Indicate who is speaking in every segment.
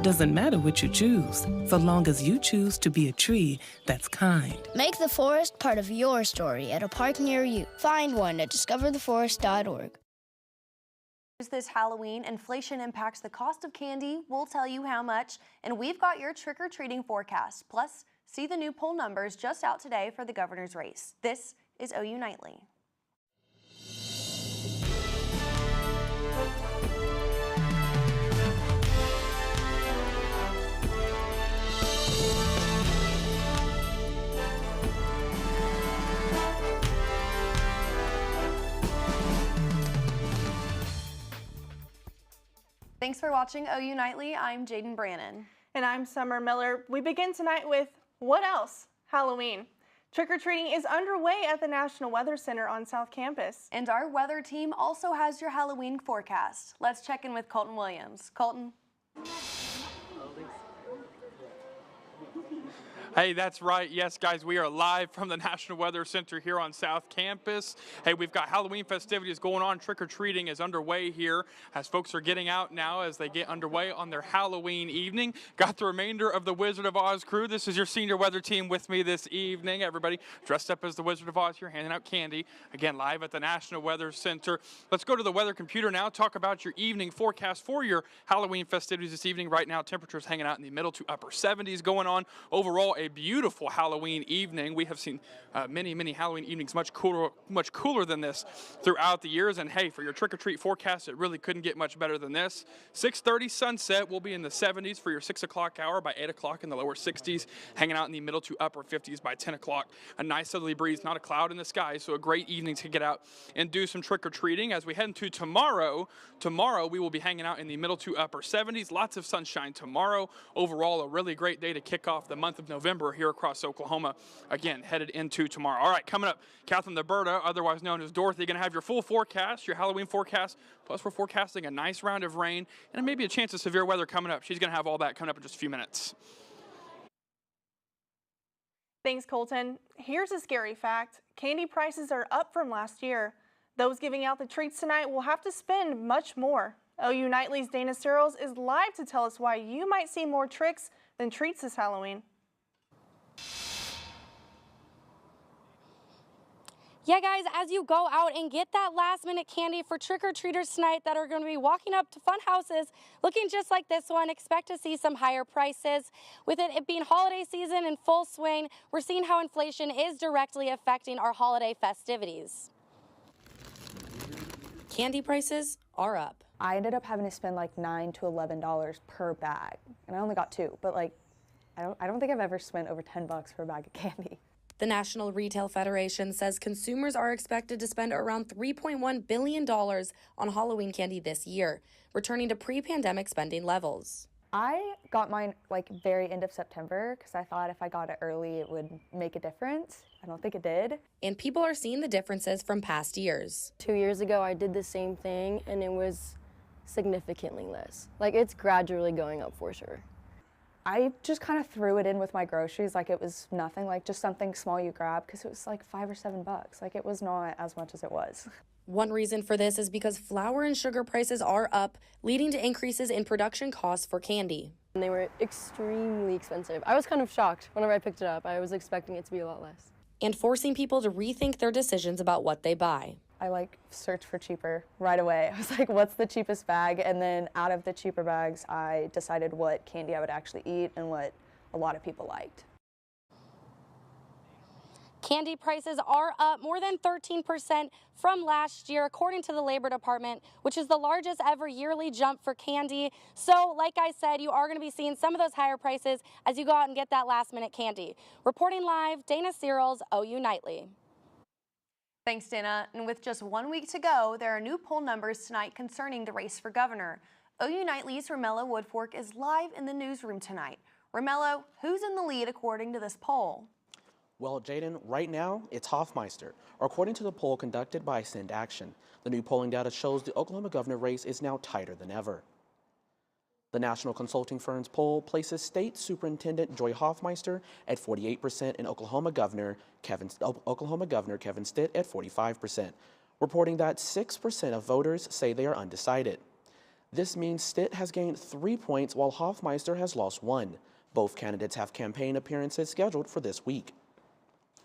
Speaker 1: doesn't matter what you choose, so long as you choose to be a tree that's kind.
Speaker 2: Make the forest part of your story at a park near you. Find one at discovertheforest.org.
Speaker 3: This Halloween, inflation impacts the cost of candy. We'll tell you how much, and we've got your trick-or-treating forecast. Plus, see the new poll numbers just out today for the governor's race. This is OU Nightly. Thanks for watching OU Nightly. I'm Jaden Brannon.
Speaker 4: And I'm Summer Miller. We begin tonight with what else? Halloween. Trick-or-treating is underway at the National Weather Center on South Campus.
Speaker 3: And our weather team also has your Halloween forecast. Let's check in with Colton Williams. Colton.
Speaker 5: Hey, that's right. Yes, guys, we are live from the National Weather Center here on South Campus. Hey, we've got Halloween festivities going on. Trick-or-treating is underway here as folks are getting out now as they get underway on their Halloween evening. Got the remainder of the Wizard of Oz crew. This is your senior weather team with me this evening. Everybody dressed up as the Wizard of Oz here, handing out candy. Again, live at the National Weather Center. Let's go to the weather computer now, talk about your evening forecast for your Halloween festivities this evening. Right now, temperatures hanging out in the middle to upper 70s going on. Overall, a beautiful Halloween evening. We have seen many Halloween evenings much cooler than this throughout the years. And hey, for your trick-or-treat forecast, it really couldn't get much better than this. 6:30 sunset will be in the 70s for your 6 o'clock hour. By 8 o'clock in the lower 60s, hanging out in the middle to upper 50s by 10 o'clock. A nice southerly breeze, not a cloud in the sky, so a great evening to get out and do some trick-or-treating. As we head into tomorrow, we will be hanging out in the middle to upper 70s. Lots of sunshine tomorrow. Overall, a really great day to kick off the month of November here across Oklahoma. Again, headed into tomorrow. All right, coming up, Catherine Berta, otherwise known as Dorothy, going to have your full forecast, your Halloween forecast. Plus, we're forecasting a nice round of rain and maybe a chance of severe weather coming up. She's going to have all that coming up in just a few minutes.
Speaker 4: Thanks, Colton. Here's a scary fact. Candy prices are up from last year. Those giving out the treats tonight will have to spend much more. OU Nightly's Dana Searles is live to tell us why you might see more tricks than treats this Halloween.
Speaker 6: Yeah, guys, as you go out and get that last-minute candy for trick-or-treaters tonight that are going to be walking up to fun houses looking just like this one, expect to see some higher prices. With it being holiday season in full swing, we're seeing how inflation is directly affecting our holiday festivities. Candy prices are up.
Speaker 7: I ended up having to spend like $9 to $11 per bag, and I only got 2, but like, I don't think I've ever spent over $10 for a bag of candy.
Speaker 6: The National Retail Federation says consumers are expected to spend around $3.1 billion on Halloween candy this year, returning to pre-pandemic spending levels.
Speaker 7: I got mine like very end of September because I thought if I got it early it would make a difference. I don't think it did.
Speaker 6: And people are seeing the differences from past years.
Speaker 8: 2 years ago I did the same thing and it was significantly less. Like it's gradually going up for sure.
Speaker 7: I just kind of threw it in with my groceries like it was nothing, like just something small you grab because it was like $5 or $7. Like it was not as much as it was.
Speaker 6: One reason for this is because flour and sugar prices are up, leading to increases in production costs for candy.
Speaker 8: And they were extremely expensive. I was kind of shocked whenever I picked it up. I was expecting it to be a lot less.
Speaker 6: And forcing people to rethink their decisions about what they buy.
Speaker 7: I like searched for cheaper right away. I was like, what's the cheapest bag? And then out of the cheaper bags, I decided what candy I would actually eat and what a lot of people liked.
Speaker 6: Candy prices are up more than 13% from last year, according to the Labor Department, which is the largest ever yearly jump for candy. So, like I said, you are going to be seeing some of those higher prices as you go out and get that last-minute candy. Reporting live, Dana Searles, OU Nightly.
Speaker 3: Thanks, Dana. And with just 1 week to go, there are new poll numbers tonight concerning the race for governor. OU Nightly's Romello Woodfork is live in the newsroom tonight. Romello, who's in the lead according to this poll?
Speaker 9: Well, Jaden, right now, it's Hoffmeister. According to the poll conducted by Send Action, the new polling data shows the Oklahoma governor race is now tighter than ever. The national consulting firm's poll places State Superintendent Joy Hoffmeister at 48% and Oklahoma Governor Kevin Stitt at 45%, reporting that 6% of voters say they are undecided. This means Stitt has gained 3 points while Hoffmeister has lost 1. Both candidates have campaign appearances scheduled for this week.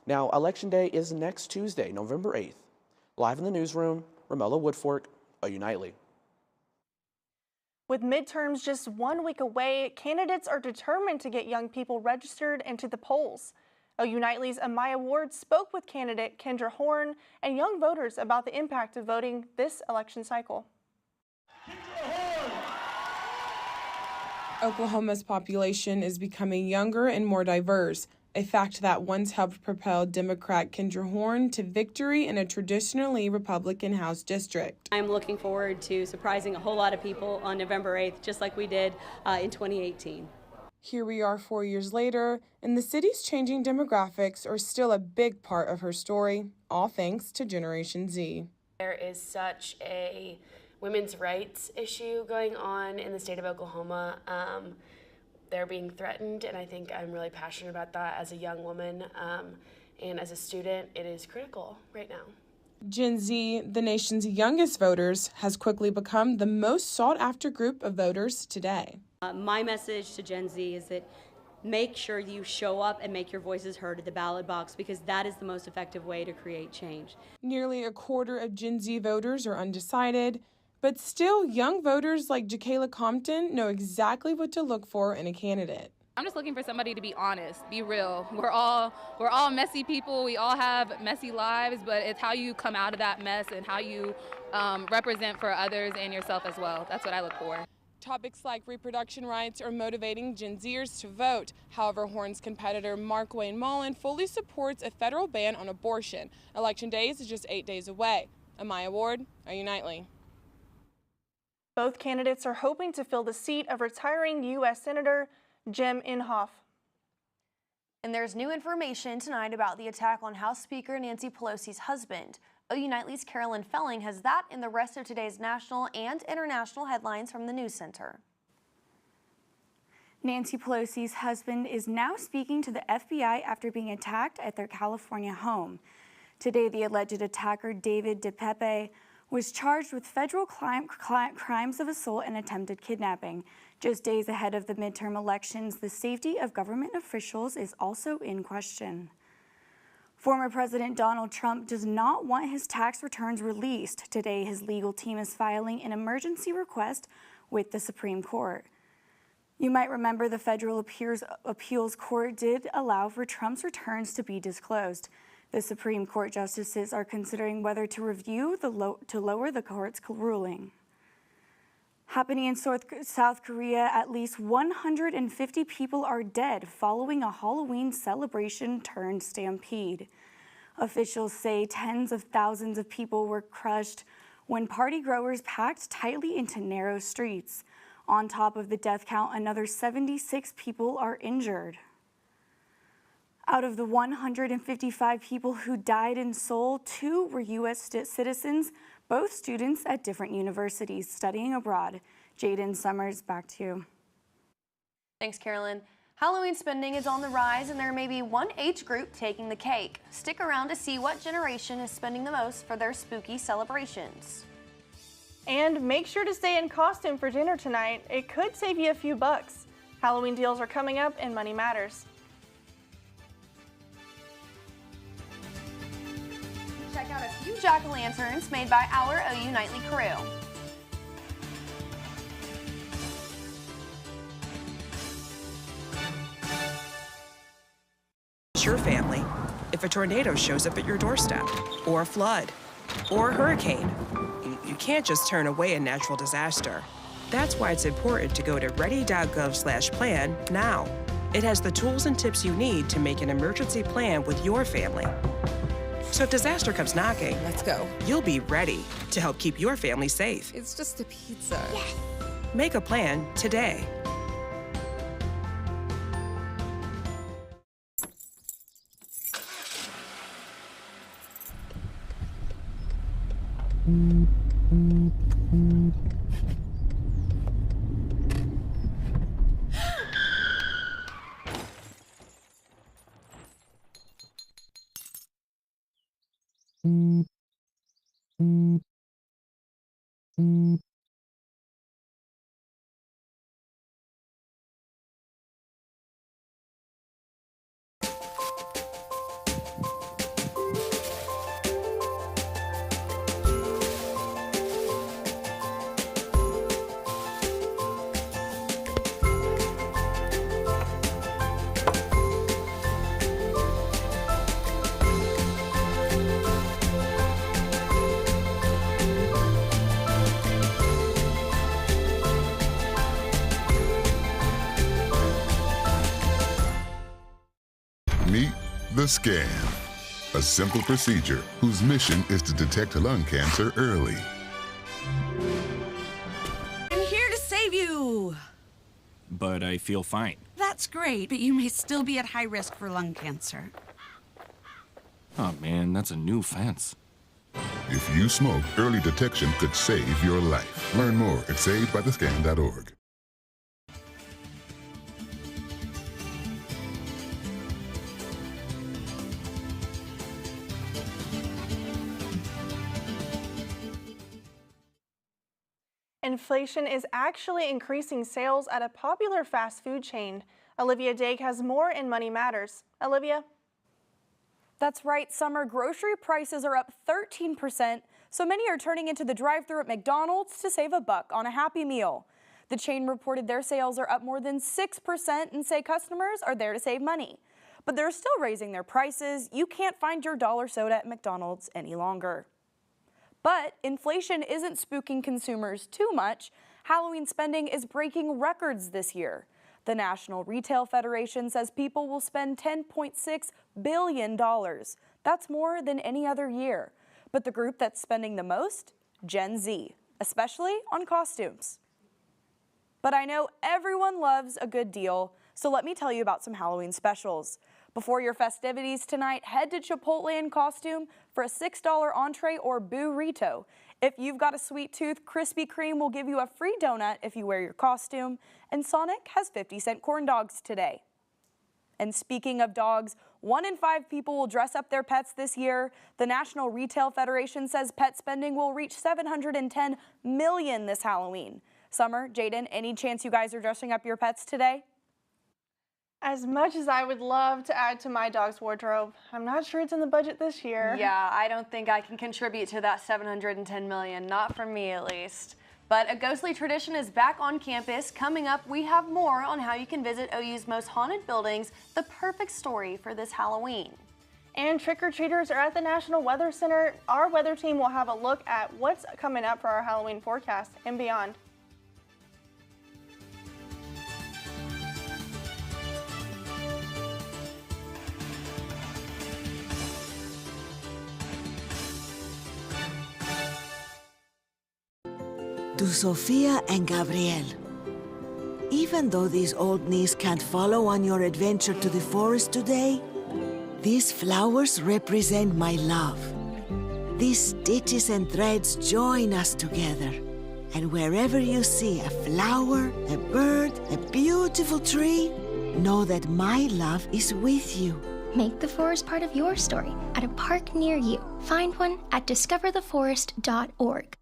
Speaker 9: Now, Election Day is next Tuesday, November 8th. Live in the newsroom, Romello Woodfork, OU Nightly.
Speaker 4: With midterms just 1 week away, candidates are determined to get young people registered and to the polls. OU Nightly's Amaya Ward spoke with candidate Kendra Horn and young voters about the impact of voting this election cycle.
Speaker 10: Oklahoma's population is becoming younger and more diverse, a fact that once helped propel Democrat Kendra Horn to victory in a traditionally Republican House district.
Speaker 11: I'm looking forward to surprising a whole lot of people on November 8th, just like we did in 2018.
Speaker 10: Here we are 4 years later, and the city's changing demographics are still a big part of her story, all thanks to Generation Z.
Speaker 12: There is such a women's rights issue going on in the state of Oklahoma. They're being threatened, and I think I'm really passionate about that as a young woman. And as a student, it is critical right now.
Speaker 10: Gen Z, the nation's youngest voters, has quickly become the most sought-after group of voters today.
Speaker 11: My message to Gen Z is that make sure you show up and make your voices heard at the ballot box, because that is the most effective way to create change.
Speaker 10: Nearly a quarter of Gen Z voters are undecided, but still young voters like Jakayla Compton know exactly what to look for in a candidate.
Speaker 13: I'm just looking for somebody to be honest, be real. We're all messy people. We all have messy lives, but it's how you come out of that mess and how you represent for others and yourself as well. That's what I look for.
Speaker 10: Topics like reproduction rights are motivating Gen Zers to vote. However, Horn's competitor Mark Wayne Mullen fully supports a federal ban on abortion. Election Day is just 8 days away. Amaya Ward, OU Nightly.
Speaker 4: Both candidates are hoping to fill the seat of retiring U.S. Senator Jim Inhofe.
Speaker 3: And there's new information tonight about the attack on House Speaker Nancy Pelosi's husband. OU Nightly's Carolyn Felling has that and the rest of today's national and international headlines from the News Center.
Speaker 14: Nancy Pelosi's husband is now speaking to the FBI after being attacked at their California home. Today, the alleged attacker, David DePepe, was charged with federal crimes of assault and attempted kidnapping. Just days ahead of the midterm elections, the safety of government officials is also in question. Former President Donald Trump does not want his tax returns released. Today, his legal team is filing an emergency request with the Supreme Court. You might remember the Federal Appeals Court did allow for Trump's returns to be disclosed. The Supreme Court justices are considering whether to review to lower the court's ruling. Happening in South Korea, at least 150 people are dead following a Halloween celebration turned stampede. Officials say tens of thousands of people were crushed when partygoers packed tightly into narrow streets. On top of the death count, another 76 people are injured. Out of the 155 people who died in Seoul, 2 were U.S. citizens, both students at different universities studying abroad. Jaden Summers, back to you.
Speaker 3: Thanks, Carolyn. Halloween spending is on the rise, and there may be one age group taking the cake. Stick around to see what generation is spending the most for their spooky celebrations.
Speaker 4: And make sure to stay in costume for dinner tonight. It could save you a few bucks. Halloween deals are coming up and money matters.
Speaker 3: Check out a few jack-o'-lanterns made by our OU Nightly crew.
Speaker 15: Your family if a tornado shows up at your doorstep, or a flood, or a hurricane. You can't just turn away a natural disaster. That's why it's important to go to ready.gov/plan now. It has the tools and tips you need to make an emergency plan with your family. So if disaster comes knocking,
Speaker 16: let's go.
Speaker 15: You'll be ready to help keep your family safe.
Speaker 16: It's just a pizza.
Speaker 15: Yes. Make a plan today.
Speaker 16: Meet the scan, a simple procedure whose mission is to detect lung cancer early.
Speaker 17: I'm here to save you.
Speaker 18: But I feel fine.
Speaker 17: That's great, but you may still be at high risk for lung cancer.
Speaker 18: Oh man, that's a new fence.
Speaker 16: If you smoke, early detection could save your life. Learn more at savedbythescan.org.
Speaker 4: Inflation is actually increasing sales at a popular fast food chain. Olivia Dake has more in Money Matters. Olivia?
Speaker 19: That's right, Summer. Grocery prices are up 13%, so many are turning into the drive-thru at McDonald's to save a buck on a Happy Meal. The chain reported their sales are up more than 6% and say customers are there to save money. But they're still raising their prices. You can't find your dollar soda at McDonald's any longer. But inflation isn't spooking consumers too much. Halloween spending is breaking records this year. The National Retail Federation says people will spend $10.6 billion. That's more than any other year. But the group that's spending the most? Gen Z, especially on costumes. But I know everyone loves a good deal, so let me tell you about some Halloween specials. Before your festivities tonight, head to Chipotle in costume for a $6 entree or burrito. If you've got a sweet tooth, Krispy Kreme will give you a free donut if you wear your costume. And Sonic has 50-cent corn dogs today. And speaking of dogs, 1 in 5 people will dress up their pets this year. The National Retail Federation says pet spending will reach $710 million this Halloween. Summer, Jaden, any chance you guys are dressing up your pets today?
Speaker 4: As much as I would love to add to my dog's wardrobe, I'm not sure it's in the budget this year.
Speaker 3: Yeah, I don't think I can contribute to that $710 million, not from me at least. But a ghostly tradition is back on campus. Coming up, we have more on how you can visit OU's most haunted buildings, the perfect story for this Halloween.
Speaker 4: And trick-or-treaters are at the National Weather Center. Our weather team will have a look at what's coming up for our Halloween forecast and beyond.
Speaker 20: To Sofia and Gabriel. Even though these old knees can't follow on your adventure to the forest today, these flowers represent my love. These stitches and threads join us together. And wherever you see a flower, a bird, a beautiful tree, know that my love is with you.
Speaker 21: Make the forest part of your story at a park near you. Find one at discovertheforest.org.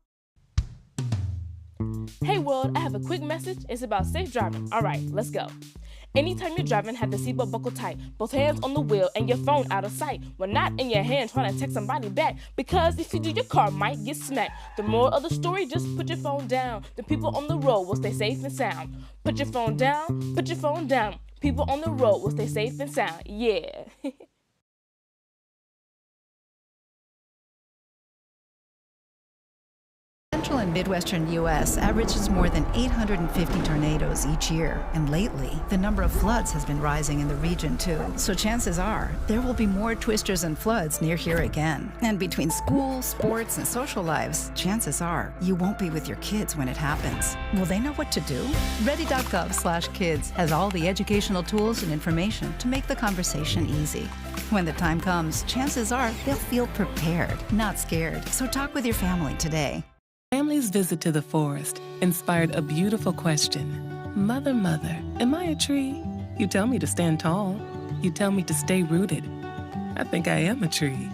Speaker 22: Hey world, I have a quick message. It's about safe driving. All right, let's go. Anytime you're driving, have the seatbelt buckled tight. Both hands on the wheel and your phone out of sight. When not in your hand trying to text somebody back. Because if you do, your car might get smacked. The moral of the story, just put your phone down. The people on the road will stay safe and sound. Put your phone down, put your phone down. People on the road will stay safe and sound. Yeah.
Speaker 23: Central and Midwestern U.S. averages more than 850 tornadoes each year, and lately, the number of floods has been rising in the region too. So chances are, there will be more twisters and floods near here again. And between school, sports, and social lives, chances are, you won't be with your kids when it happens. Will they know what to do? Ready.gov/kids has all the educational tools and information to make the conversation easy. When the time comes, chances are they'll feel prepared, not scared. So talk with your family today.
Speaker 1: Family's visit to the forest inspired a beautiful question. Mother, mother, am I a tree? You tell me to stand tall. You tell me to stay rooted. I think I am a tree.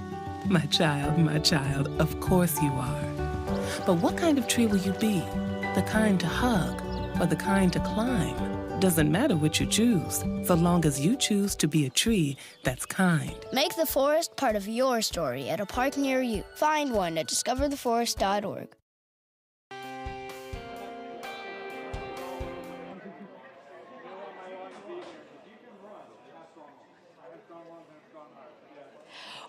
Speaker 1: My child, of course you are. But what kind of tree will you be? The kind to hug or the kind to climb? Doesn't matter what you choose, so long as you choose to be a tree that's kind.
Speaker 2: Make the forest part of your story at a park near you. Find one at discovertheforest.org.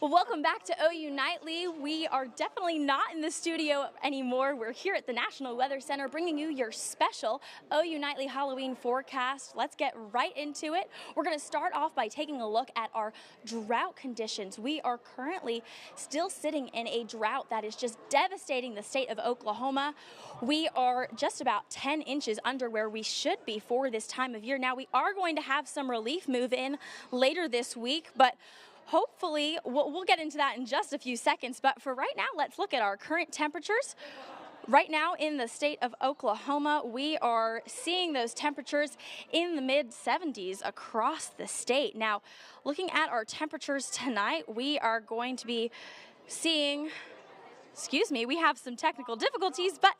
Speaker 5: Well, welcome back to OU Nightly. We are definitely not in the studio anymore. We're here at the National Weather Center bringing you your special OU Nightly Halloween forecast. Let's get right into it. We're going to start off by taking a look at our drought conditions. We are currently still sitting in a drought that is just devastating the state of Oklahoma. We are just about 10 inches under where we should be for this time of year. Now, we are going to have some relief move in later this week, but hopefully, we'll get into that in just a few seconds, but for right now, let's look at our current temperatures. Right now in the state of Oklahoma, we are seeing those temperatures in the mid-70s across the state. Now, looking at our temperatures tonight, we are going to be seeing, we have some technical difficulties, but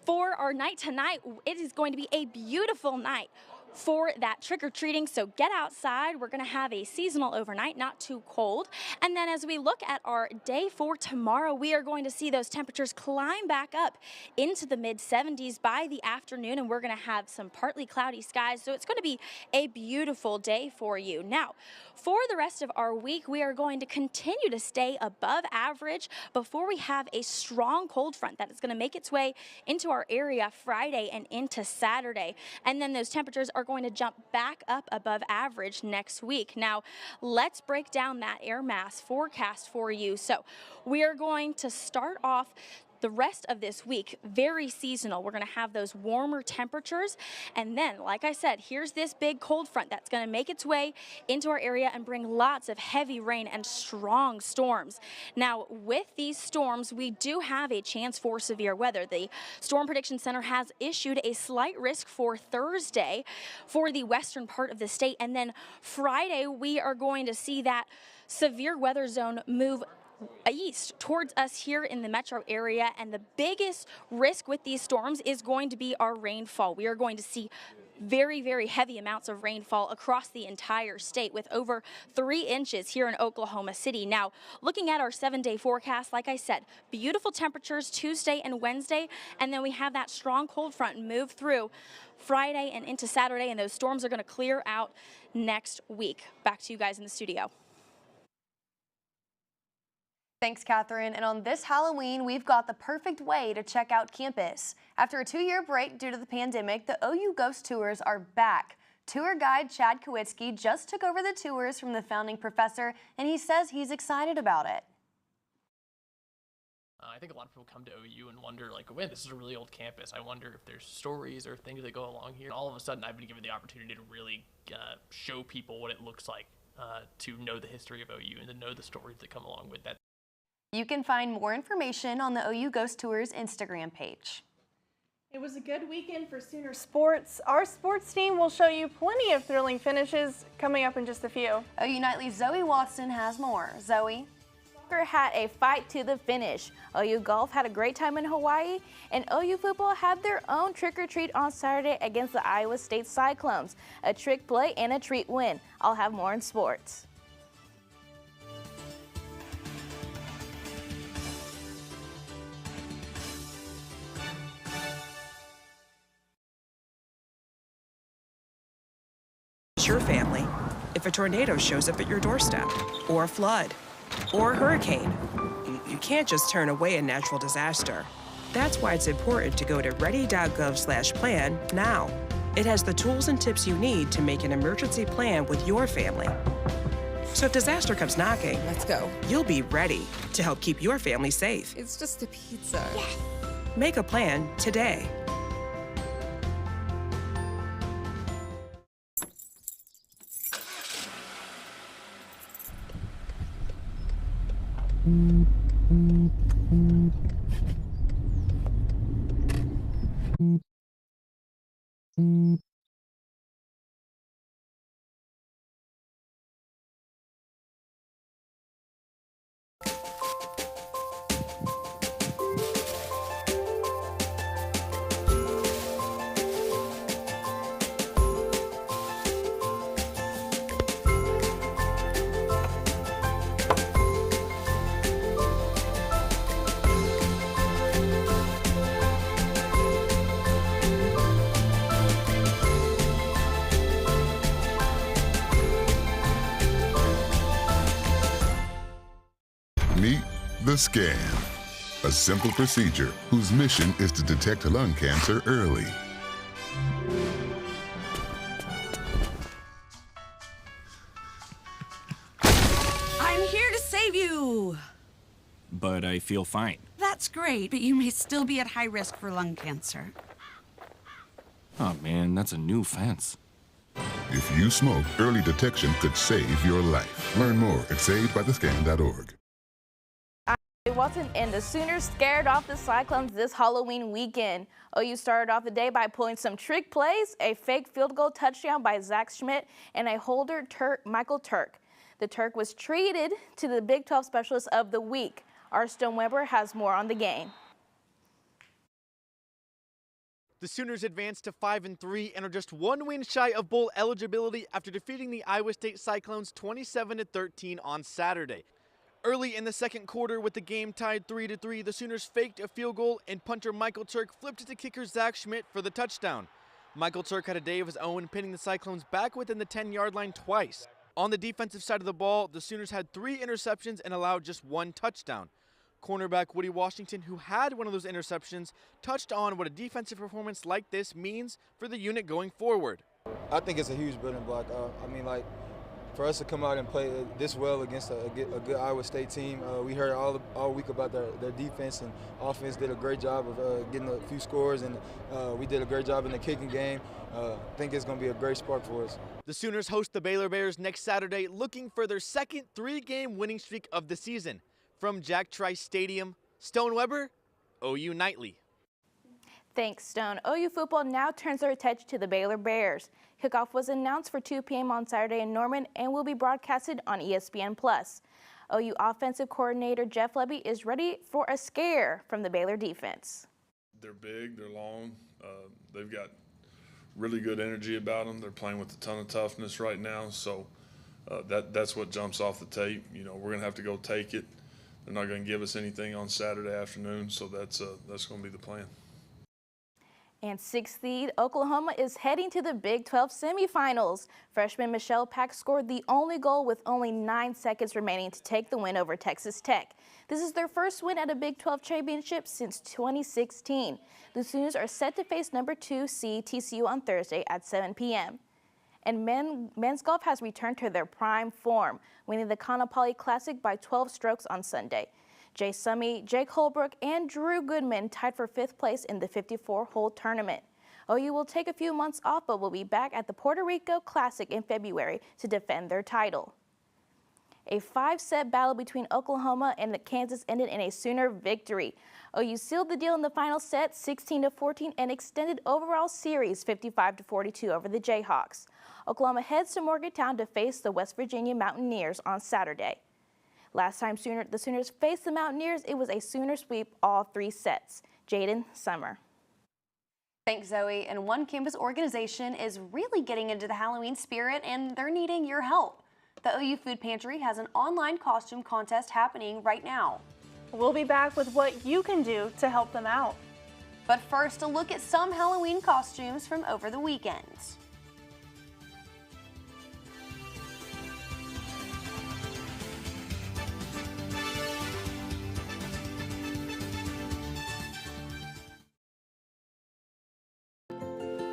Speaker 5: for our night tonight, it is going to be a beautiful night for that trick-or-treating, so get outside. We're going to have a seasonal overnight, not too cold. And then as we look at our day for tomorrow, we are going to see those temperatures climb back up into the mid-70s by the afternoon, and we're going to have some partly cloudy skies, so it's going to be a beautiful day for you. Now, for the rest of our week, we are going to continue to stay above average before we have a strong cold front that is going to make its way into our area Friday and into Saturday. And then those temperatures are going to jump back up above average next week. Now, let's break down that air mass forecast for you. So we are going to start off the rest of this week very seasonal. We're going to have those warmer temperatures, and then, like I said, here's this big cold front that's going to make its way into our area and bring lots of heavy rain and strong storms. Now, with these storms, we do have a chance for severe weather. The Storm Prediction Center has issued a slight risk for Thursday for the western part of the state, and then Friday we are going to see that severe weather zone move east towards us here in the metro area, and the biggest risk with these storms is going to be our rainfall. We are going to see very, very heavy amounts of rainfall across the entire state with over 3 inches here in Oklahoma City. Now, looking at our 7-day forecast, like I said, beautiful temperatures Tuesday and Wednesday, and then we have that strong cold front move through Friday and into Saturday, and those storms are going to clear out next week. Back to you guys in the studio.
Speaker 3: Thanks, Catherine. And on this Halloween, we've got the perfect way to check out campus. After a 2-year break due to the pandemic, the OU Ghost Tours are back. Tour guide Chad Kowitsky just took over the tours from the founding professor, and he says he's excited about it.
Speaker 7: I think a lot of people come to OU and wonder, like, wait, this is a really old campus. I wonder if there's stories or things that go along here. All of a sudden, I've been given the opportunity to really show people what it looks like to know the history of OU and to know the stories that come along with that.
Speaker 3: You can find more information on the OU Ghost Tours Instagram page.
Speaker 4: It was a good weekend for Sooner sports. Our sports team will show you plenty of thrilling finishes coming up in just a few.
Speaker 3: OU Nightly's Zoe Watson has more. Zoe?
Speaker 8: Soccer had a fight to the finish. OU Golf had a great time in Hawaii, and OU football had their own trick-or-treat on Saturday against the Iowa State Cyclones. A trick play and a treat win. I'll have more in sports.
Speaker 15: Your family if a tornado shows up at your doorstep, or a flood, or a hurricane. You can't just turn away a natural disaster. That's why it's important to go to ready.gov/plan now. It has the tools and tips you need to make an emergency plan with your family. So if disaster comes knocking,
Speaker 24: let's go.
Speaker 15: You'll be ready to help keep your family safe.
Speaker 24: It's just a pizza.
Speaker 15: Yes. Make a plan today.
Speaker 16: Meet the Scan, a simple procedure whose mission is to detect lung cancer early.
Speaker 17: I'm here to save you.
Speaker 18: But I feel fine.
Speaker 17: That's great, but you may still be at high risk for lung cancer.
Speaker 18: Oh man, that's a new fence.
Speaker 16: If you smoke, early detection could save your life. Learn more at savedbythescan.org.
Speaker 8: Walton and the Sooners scared off the Cyclones this Halloween weekend. OU started off the day by pulling some trick plays, a fake field goal touchdown by Zach Schmidt, and a holder, Michael Turk. The Turk was treated to the Big 12 Specialist of the Week. Our Stone Weber has more on the game.
Speaker 6: The Sooners advanced to 5-3 and are just one win shy of bowl eligibility after defeating the Iowa State Cyclones 27-13 on Saturday. Early in the second quarter, with the game tied 3-3, the Sooners faked a field goal and punter Michael Turk flipped it to kicker Zach Schmidt for the touchdown. Michael Turk had a day of his own, pinning the Cyclones back within the 10-yard line twice. On the defensive side of the ball, the Sooners had 3 interceptions and allowed just 1 touchdown. Cornerback Woody Washington, who had one of those interceptions, touched on what a defensive performance like this means for the unit going forward.
Speaker 9: I think it's a huge building block. For us to come out and play this well against a good Iowa State team, we heard all week about their defense, and offense did a great job of getting a few scores, and we did a great job in the kicking game. I think it's going to be a great spark for us.
Speaker 6: The Sooners host the Baylor Bears next Saturday, looking for their second 3-game winning streak of the season. From Jack Trice Stadium, Stone Weber, OU Nightly.
Speaker 8: Thanks, Stone. OU football now turns their attention to the Baylor Bears. Kickoff was announced for 2 p.m. on Saturday in Norman and will be broadcasted on ESPN+. OU offensive coordinator Jeff Lebby is ready for a scare from the Baylor defense.
Speaker 12: They're big, they're long, they've got really good energy about them. They're playing with a ton of toughness right now, so that's what jumps off the tape. You know, we're going to have to go take it. They're not going to give us anything on Saturday afternoon, so that's going to be the plan.
Speaker 8: And 6th seed Oklahoma is heading to the Big 12 semifinals. Freshman Michelle Pack scored the only goal with only 9 seconds remaining to take the win over Texas Tech. This is their first win at a Big 12 championship since 2016. The Sooners are set to face number 2 seed TCU on Thursday at 7 p.m. And men's golf has returned to their prime form, winning the Kaanapali Classic by 12 strokes on Sunday. Jay Summey, Jake Holbrook, and Drew Goodman tied for 5th place in the 54-hole tournament. OU will take a few months off, but will be back at the Puerto Rico Classic in February to defend their title. A 5-set battle between Oklahoma and Kansas ended in a Sooner victory. OU sealed the deal in the final set, 16-14, and extended overall series 55-42 over the Jayhawks. Oklahoma heads to Morgantown to face the West Virginia Mountaineers on Saturday. Last time the Sooners faced the Mountaineers, it was a Sooner sweep all 3 sets. Jaden Summer.
Speaker 3: Thanks, Zoe. And one campus organization is really getting into the Halloween spirit, and they're needing your help. The OU Food Pantry has an online costume contest happening right now.
Speaker 4: We'll be back with what you can do to help them out.
Speaker 3: But first, a look at some Halloween costumes from over the weekend.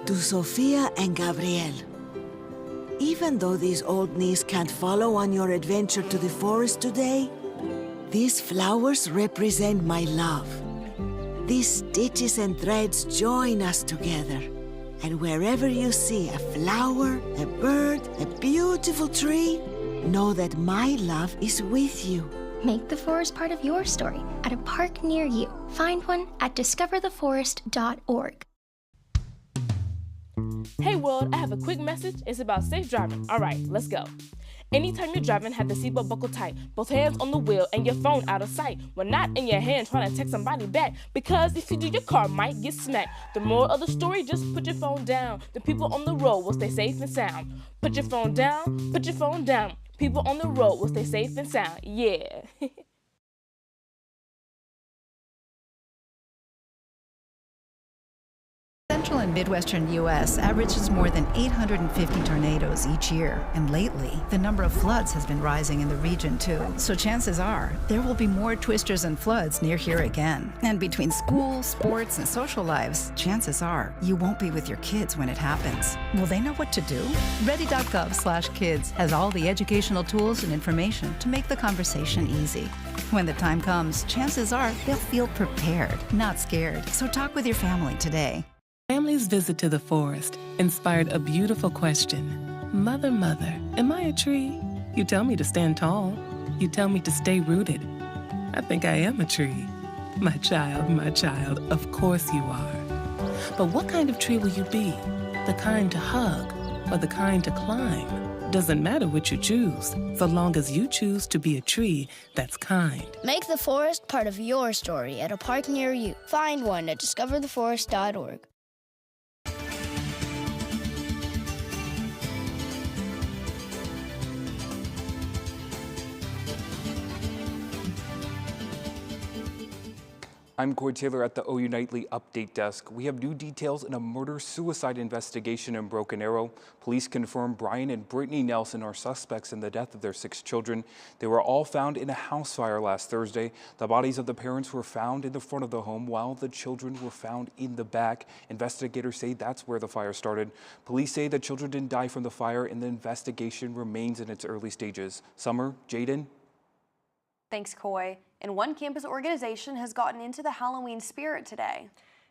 Speaker 20: To Sofia and Gabriel. Even though these old knees can't follow on your adventure to the forest today, these flowers represent my love. These stitches and threads join us together. And wherever you see a flower, a bird, a beautiful tree, know that my love is with you.
Speaker 21: Make the forest part of your story at a park near you. Find one at discovertheforest.org.
Speaker 22: Hey world, I have a quick message. It's about safe driving. All right, let's go. Anytime you're driving, have the seatbelt buckled tight, both hands on the wheel and your phone out of sight. When not in your hand trying to text somebody back, because if you do, your car might get smacked. The moral of the story, just put your phone down. The people on the road will stay safe and sound. Put your phone down, put your phone down. People on the road will stay safe and sound. Yeah.
Speaker 23: central and midwestern U.S. averages more than 850 tornadoes each year. And lately, the number of floods has been rising in the region, too. So chances are there will be more twisters and floods near here again. And between school, sports, and social lives, chances are you won't be with your kids when it happens. Will they know what to do? Ready.gov/kids has all the educational tools and information to make the conversation easy. When the time comes, chances are they'll feel prepared, not scared. So talk with your family today.
Speaker 1: Family's visit to the forest inspired a beautiful question. Mother, mother, am I a tree? You tell me to stand tall. You tell me to stay rooted. I think I am a tree. My child, of course you are. But what kind of tree will you be? The kind to hug or the kind to climb? Doesn't matter what you choose, so long as you choose to be a tree that's kind.
Speaker 2: Make the forest part of your story at a park near you. Find one at discovertheforest.org.
Speaker 10: I'm Cord Taylor at the OU Nightly Update Desk. We have new details in a murder-suicide investigation in Broken Arrow. Police confirm Brian and Brittany Nelson are suspects in the death of their 6 children. They were all found in a house fire last Thursday. The bodies of the parents were found in the front of the home while the children were found in the back. Investigators say that's where the fire started. Police say the children didn't die from the fire and the investigation remains in its early stages. Summer, Jaden?
Speaker 3: Thanks, Coy. And one campus organization has gotten into the Halloween spirit today.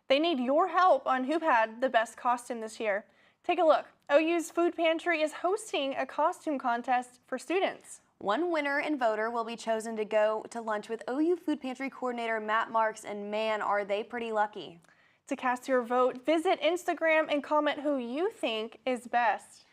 Speaker 4: They need your help on who had the best costume this year. Take a look. OU's Food Pantry is hosting a costume contest for students.
Speaker 3: One winner and voter will be chosen to go to lunch with OU Food Pantry coordinator Matt Marks, and man, are they pretty lucky.
Speaker 4: To cast your vote, visit Instagram and comment who you think is best.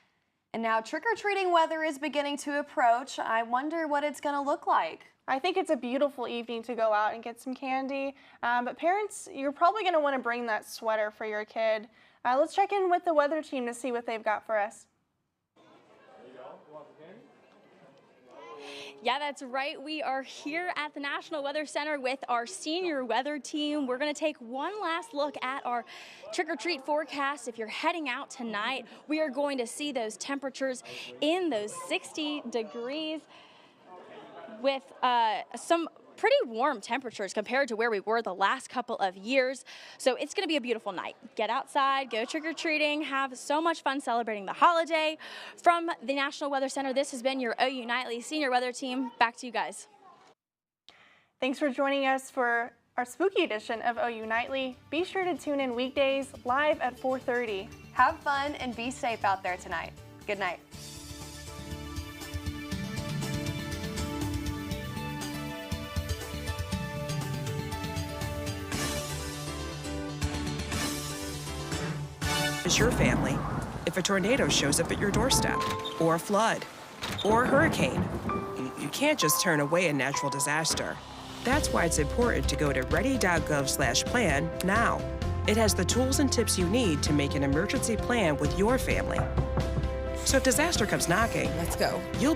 Speaker 3: And now trick-or-treating weather is beginning to approach. I wonder what it's going to look like.
Speaker 4: I think it's a beautiful evening to go out and get some candy, but parents, you're probably going to want to bring that sweater for your kid. Let's check in with the weather team to see what they've got for us.
Speaker 5: Yeah, that's right. We are here at the National Weather Center with our senior weather team. We're going to take one last look at our trick-or-treat forecast. If you're heading out tonight, we are going to see those temperatures in those 60 degrees. With some pretty warm temperatures compared to where we were the last couple of years. So it's going to be a beautiful night. Get outside, go trick-or-treating, have so much fun celebrating the holiday. From the National Weather Center, this has been your OU Nightly Senior Weather Team. Back to you guys.
Speaker 4: Thanks for joining us for our spooky edition of OU Nightly. Be sure to tune in weekdays live at 4:30.
Speaker 3: Have fun and be safe out there tonight. Good night.
Speaker 15: Is your family if a tornado shows up at your doorstep, or a flood, or a hurricane? You can't just turn away a natural disaster. That's why it's important to go to ready.gov/plan now. It has the tools and tips you need to make an emergency plan with your family. So if disaster comes knocking,
Speaker 11: let's go.
Speaker 15: You'll